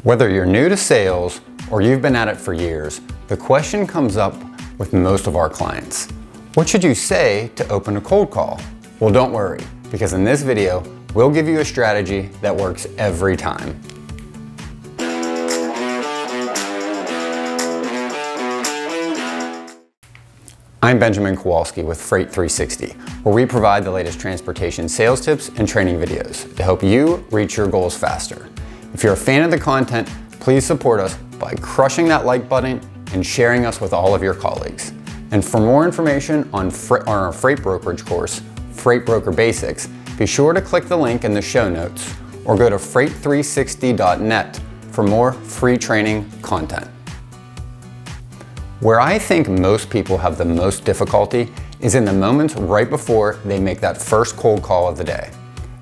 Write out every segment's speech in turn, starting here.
Whether you're new to sales or you've been at it for years, the question comes up with most of our clients. What should you say to open a cold call? Well, don't worry, because in this video, we'll give you a strategy that works every time. I'm Benjamin Kowalski with Freight 360, where we provide the latest transportation sales tips and training videos to help you reach your goals faster. If you're a fan of the content, please support us by crushing that like button and sharing us with all of your colleagues. And for more information on our freight brokerage course, Freight Broker Basics, be sure to click the link in the show notes or go to freight360.net for more free training content. Where I think most people have the most difficulty is in the moments right before they make that first cold call of the day.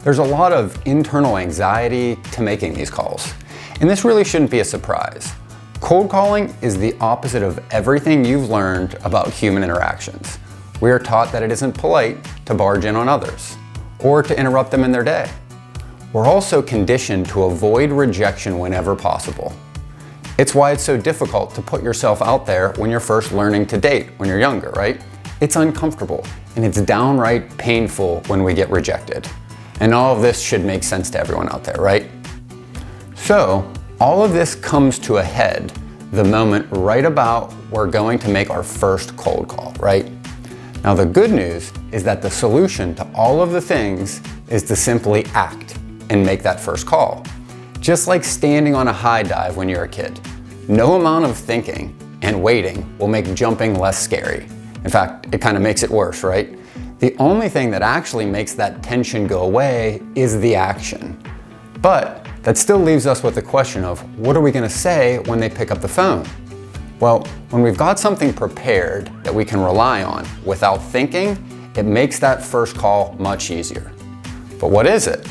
There's a lot of internal anxiety to making these calls, and this really shouldn't be a surprise. Cold calling is the opposite of everything you've learned about human interactions. We are taught that it isn't polite to barge in on others or to interrupt them in their day. We're also conditioned to avoid rejection whenever possible. It's why it's so difficult to put yourself out there when you're first learning to date when you're younger, right? It's uncomfortable and it's downright painful when we get rejected. And all of this should make sense to everyone out there, right? So, all of this comes to a head the moment right about we're going to make our first cold call, right? Now the good news is that the solution to all of the things is to simply act and make that first call. Just like standing on a high dive when you're a kid. No amount of thinking and waiting will make jumping less scary. In fact, it kind of makes it worse, right? The only thing that actually makes that tension go away is the action. But that still leaves us with the question of what are we going to say when they pick up the phone? Well, when we've got something prepared that we can rely on without thinking, it makes that first call much easier. But what is it?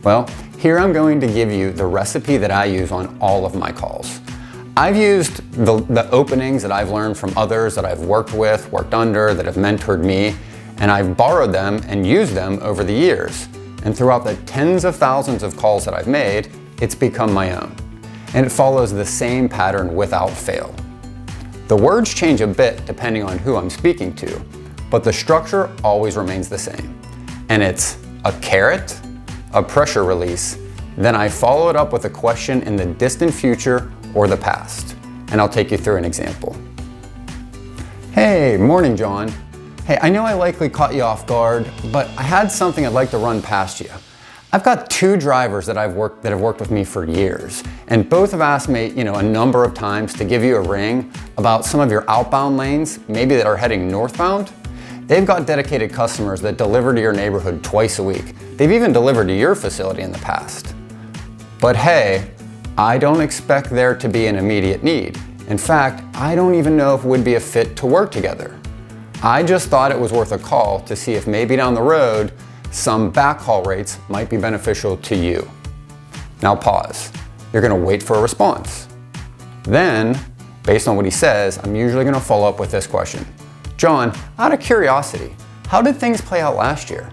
Well, here I'm going to give you the recipe that I use on all of my calls. I've used the openings that I've learned from others that I've worked with, worked under, that have mentored me, and I've borrowed them and used them over the years. And throughout the tens of thousands of calls that I've made, it's become my own. And it follows the same pattern without fail. The words change a bit depending on who I'm speaking to, but the structure always remains the same. And it's a carrot, a pressure release, then I follow it up with a question in the distant future or the past. And I'll take you through an example. Hey, morning, John. Hey, I know I likely caught you off guard, but I had something I'd like to run past you. I've got two drivers that have worked with me for years, and both have asked me, a number of times to give you a ring about some of your outbound lanes, maybe that are heading northbound. They've got dedicated customers that deliver to your neighborhood twice a week. They've even delivered to your facility in the past. But hey, I don't expect there to be an immediate need. In fact, I don't even know if it would be a fit to work together. I just thought it was worth a call to see if maybe down the road, some backhaul rates might be beneficial to you. Now pause. You're gonna wait for a response. Then, based on what he says, I'm usually gonna follow up with this question. John, out of curiosity, how did things play out last year?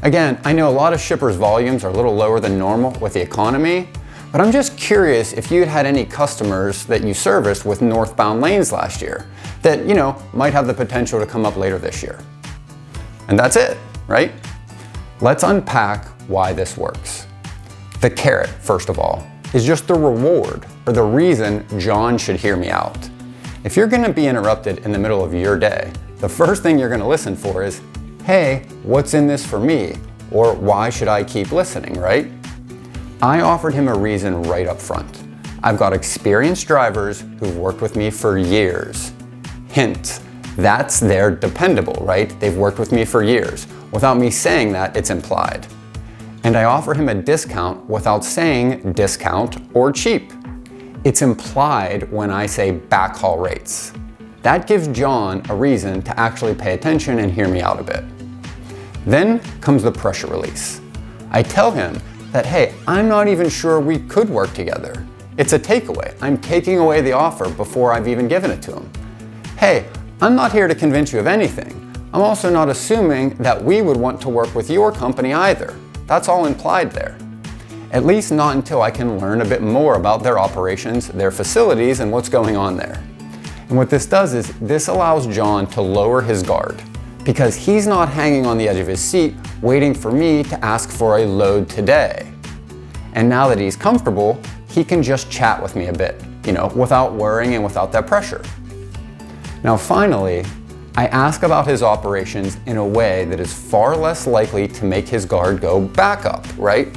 Again, I know a lot of shippers' volumes are a little lower than normal with the economy, but I'm just curious if you'd had any customers that you serviced with northbound lanes last year that, might have the potential to come up later this year. And that's it, right? Let's unpack why this works. The carrot, first of all, is just the reward or the reason John should hear me out. If you're gonna be interrupted in the middle of your day, the first thing you're gonna listen for is, hey, what's in this for me? Or why should I keep listening, right? I offered him a reason right up front. I've got experienced drivers who've worked with me for years. Hint, they're dependable, right? They've worked with me for years. Without me saying that, it's implied. And I offer him a discount without saying discount or cheap. It's implied when I say backhaul rates. That gives John a reason to actually pay attention and hear me out a bit. Then comes the pressure release. I tell him that, hey, I'm not even sure we could work together. It's a takeaway. I'm taking away the offer before I've even given it to him. Hey, I'm not here to convince you of anything. I'm also not assuming that we would want to work with your company either. That's all implied there. At least not until I can learn a bit more about their operations, their facilities, and what's going on there. And what this does is this allows John to lower his guard because he's not hanging on the edge of his seat waiting for me to ask for a load today. And now that he's comfortable, he can just chat with me a bit, without worrying and without that pressure. Now finally, I ask about his operations in a way that is far less likely to make his guard go back up, right?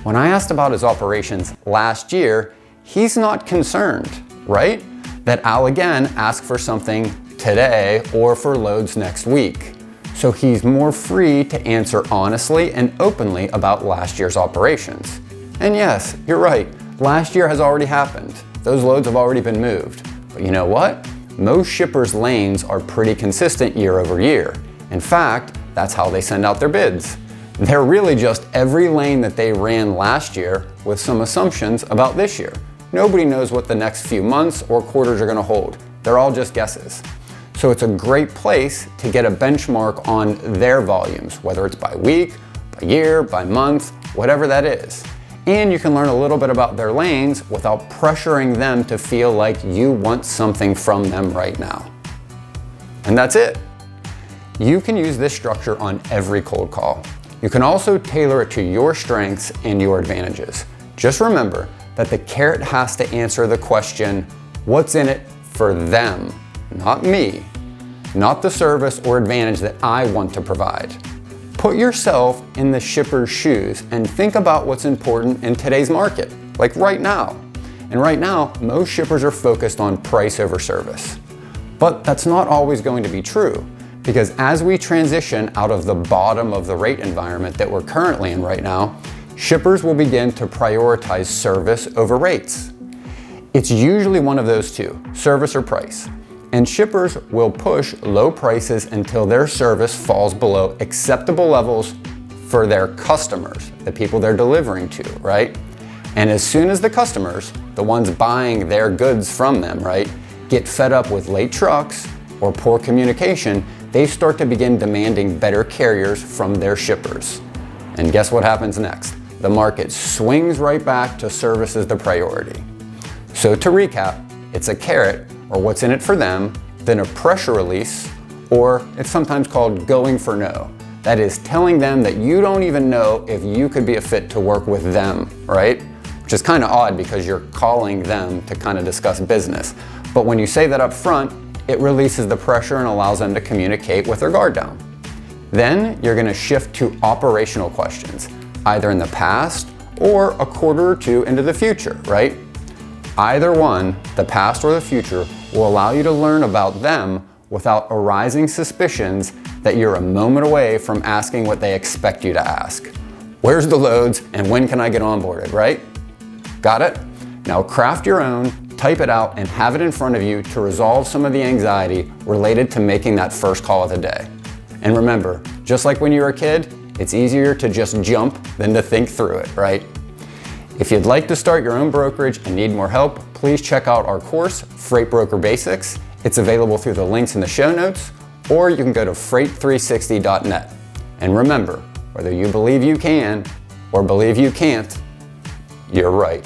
When I asked about his operations last year, he's not concerned, right? That I'll again ask for something today or for loads next week. So he's more free to answer honestly and openly about last year's operations. And yes, you're right, last year has already happened. Those loads have already been moved. But you know what? Most shippers' lanes are pretty consistent year over year. In fact, that's how they send out their bids. They're really just every lane that they ran last year with some assumptions about this year. Nobody knows what the next few months or quarters are going to hold. They're all just guesses. So it's a great place to get a benchmark on their volumes, whether it's by week, by year, by month, whatever that is. And you can learn a little bit about their lanes without pressuring them to feel like you want something from them right now. And that's it. You can use this structure on every cold call. You can also tailor it to your strengths and your advantages. Just remember that the carrot has to answer the question, what's in it for them, not me, not the service or advantage that I want to provide. Put yourself in the shipper's shoes and think about what's important in today's market, like right now. And right now, most shippers are focused on price over service. But that's not always going to be true, because as we transition out of the bottom of the rate environment that we're currently in right now, shippers will begin to prioritize service over rates. It's usually one of those two, service or price. And shippers will push low prices until their service falls below acceptable levels for their customers, the people they're delivering to, right? And as soon as the customers, the ones buying their goods from them, right, get fed up with late trucks or poor communication, they start to begin demanding better carriers from their shippers. And guess what happens next? The market swings right back to service as the priority. So to recap, it's a carrot, or what's in it for them, then a pressure release, or it's sometimes called going for no. That is telling them that you don't even know if you could be a fit to work with them, right? Which is kind of odd because you're calling them to kind of discuss business. But when you say that up front, it releases the pressure and allows them to communicate with their guard down. Then you're going to shift to operational questions, either in the past or a quarter or two into the future, right? Either one, the past or the future, will allow you to learn about them without arising suspicions that you're a moment away from asking what they expect you to ask. Where's the loads and when can I get onboarded, right? Got it? Now craft your own, type it out, and have it in front of you to resolve some of the anxiety related to making that first call of the day. And remember, just like when you were a kid, it's easier to just jump than to think through it, right? If you'd like to start your own brokerage and need more help, please check out our course, Freight Broker Basics. It's available through the links in the show notes, or you can go to freight360.net. And remember, whether you believe you can or believe you can't, you're right.